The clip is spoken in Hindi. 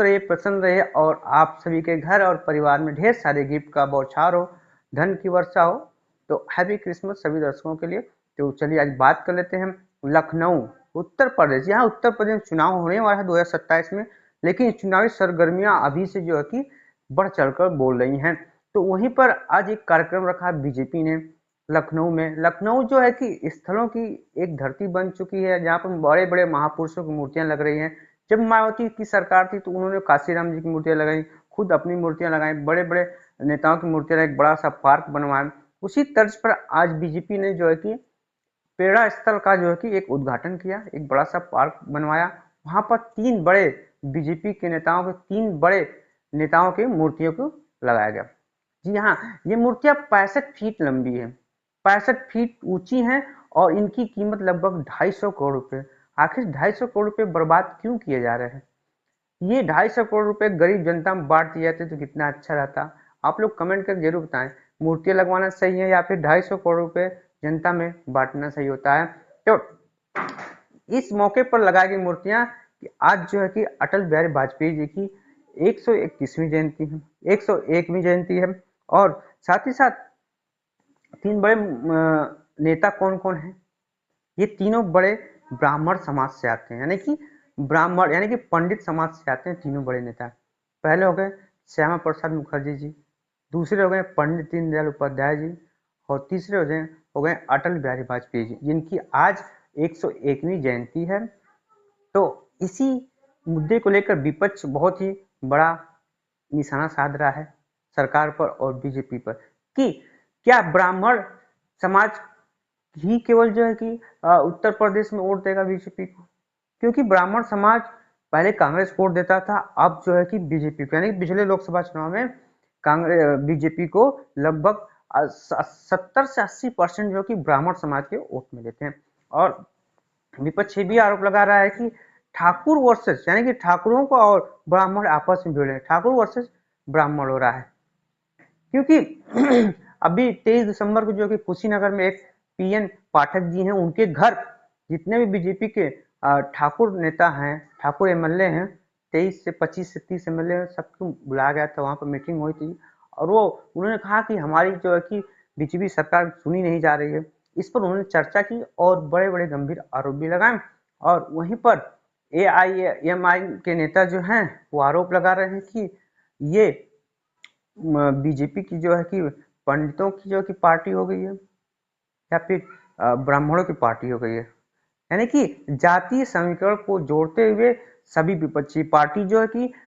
रहिए, प्रसन्न रहिए और आप सभी के घर और परिवार में ढेर सारे गिफ्ट का बौछार हो, धन की वर्षा हो। तो हैप्पी क्रिसमस सभी दर्शकों के लिए। तो चलिए आज बात कर लेते हैं लखनऊ, उत्तर प्रदेश। यहाँ उत्तर प्रदेश में चुनाव होने वाला है 2027 में, लेकिन चुनावी सरगर्मियां अभी से जो है कि बढ़ चढ़कर बोल रही हैं। तो वहीं पर आज एक कार्यक्रम रखा बीजेपी ने लखनऊ में। लखनऊ जो है कि स्थलों की एक धरती बन चुकी है, जहाँ पर बड़े बड़े महापुरुषों की मूर्तियां लग रही हैं। जब मायावती की सरकार थी तो उन्होंने काशीराम जी की मूर्तियां लगाई, खुद अपनी मूर्तियां लगाई, बड़े बड़े नेताओं की मूर्तियां, एक बड़ा सा पार्क बनवाया। उसी तर्ज पर आज बीजेपी ने जो है कि प्रेरणा स्थल का जो है कि एक उद्घाटन किया, एक बड़ा सा पार्क बनवाया। वहां पर तीन बड़े बीजेपी के नेताओं के, तीन बड़े नेताओं की मूर्तियों को लगाया गया। जी हाँ, ये मूर्तियां 65 फीट लंबी है, 65 फीट ऊंची हैं और इनकी कीमत लगभग 250 करोड़ रुपए। आखिर 250 करोड़ रुपए बर्बाद क्यों किए जा रहे हैं? ये 250 करोड़ रुपए गरीब जनता में बांट दिए जाते तो कितना अच्छा रहता। आप लोग कमेंट करके जरूर बताएं, मूर्तियां लगवाना सही है या फिर 250 करोड़ रुपए जनता में बांटना सही होता है। तो इस मौके पर लगाई गई मूर्तियां आज जो है कि अटल बिहारी वाजपेयी जी की 121वीं जयंती है, 101वीं जयंती है। और साथ ही साथ तीन बड़े नेता कौन कौन हैं? ये तीनों बड़े ब्राह्मण समाज से आते हैं, यानी कि ब्राह्मण यानी कि पंडित समाज से आते हैं तीनों बड़े नेता। पहले हो गए श्यामा प्रसाद मुखर्जी जी, दूसरे हो गए पंडित दीनदयाल उपाध्याय जी, और तीसरे हो गए अटल बिहारी वाजपेयी जी, जिनकी आज 101वीं जयंती है। तो इसी मुद्दे को लेकर विपक्ष बहुत ही बड़ा निशाना साध रहा है सरकार पर और बीजेपी पर कि क्या ब्राह्मण समाज ही केवल जो है कि उत्तर प्रदेश में वोट देगा बीजेपी को? क्योंकि ब्राह्मण समाज पहले कांग्रेस को वोट देता था, अब जो है कि बीजेपी को, यानी पिछले लोकसभा चुनाव में कांग्रेस बीजेपी को लगभग 70 से 80% जो कि ब्राह्मण समाज के वोट में देते हैं। और विपक्ष भी आरोप लगा रहा है कि ठाकुर वर्सेस, यानी कि ठाकुरों को और ब्राह्मण आपस में भिड़ रहे हैं, ठाकुर वर्सेस ब्राह्मण हो रहा है। क्योंकि अभी 23 दिसंबर को जो कि कुशीनगर में एक पीएन पाठक जी हैं, उनके घर जितने भी बीजेपी के ठाकुर नेता हैं, ठाकुर एमएलए हैं, 23 से 25 से 30 एमएलए सबको बुलाया गया था, वहां पर मीटिंग हुई थी। और वो उन्होंने कहा कि हमारी जो है कि बीजेपी सरकार सुनी नहीं जा रही है। इस पर उन्होंने चर्चा की और बड़े बड़े गंभीर आरोप भी लगाए। और वहीं पर एआईएमआई के नेता जो हैं वो आरोप लगा रहे हैं कि ये बीजेपी की जो है कि पंडितों की जो कि पार्टी हो गई है या फिर ब्राह्मणों की पार्टी हो गई है। यानी कि जातीय समीकरण को जोड़ते हुए सभी विपक्षी पार्टी जो है कि